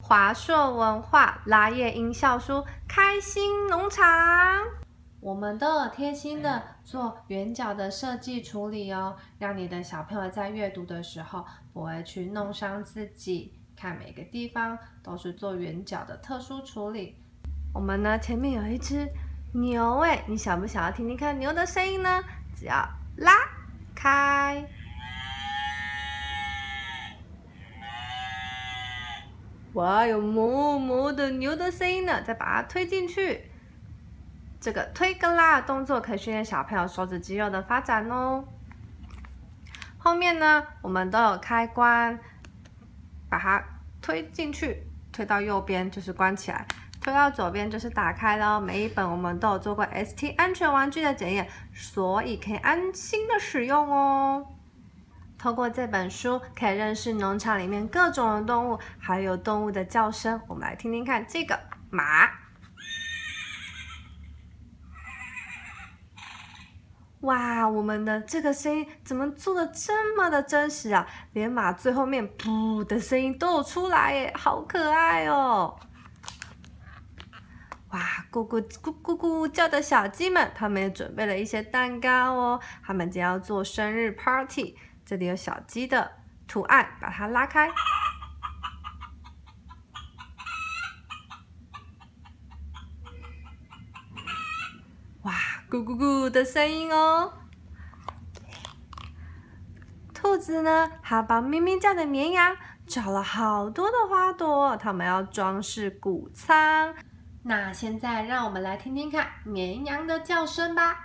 华硕文化拉页音效书开心农场，我们都有贴心的做圆角的设计处理哦，让你的小朋友在阅读的时候不会去弄伤自己。看每个地方都是做圆角的特殊处理。我们呢前面有一只牛诶，你想不想要听听看牛的声音呢？只要拉开。哇，有哞哞的牛的声音呢，再把它推进去。这个推跟拉的动作可以训练小朋友手指肌肉的发展哦。后面呢，我们都有开关，把它推进去，推到右边就是关起来，推到左边就是打开咯。每一本我们都有做过 ST 安全玩具的检验，所以可以安心的使用哦。透过这本书，可以认识农场里面各种的动物，还有动物的叫声。我们来听听看，这个马，哇，我们的这个声音怎么做的这么的真实啊？连马最后面噗的声音都有出来耶，好可爱哦！哇，咕咕咕咕咕叫的小鸡们，他们也准备了一些蛋糕哦。他们今天要做生日 party， 这里有小鸡的图案，把它拉开。哇，咕咕咕的声音哦。兔子呢，还帮咪咪家的绵羊找了好多的花朵，它们要装饰谷仓。那现在让我们来听听看绵羊的叫声吧。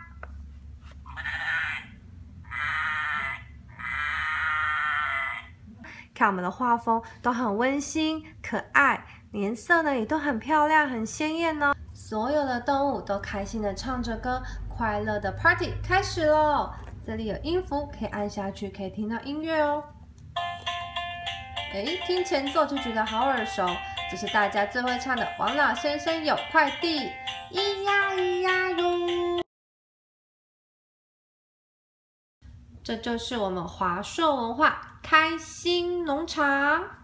看我们的画风都很温馨可爱，颜色呢也都很漂亮很鲜艳哦。所有的动物都开心的唱着歌，快乐的 party 开始咯。这里有音符，可以按下去，可以听到音乐哦。听前奏就觉得好耳熟，这是大家最会唱的《王老先生有快递》，咿呀咿呀哟。这就是我们华硕文化开心农场。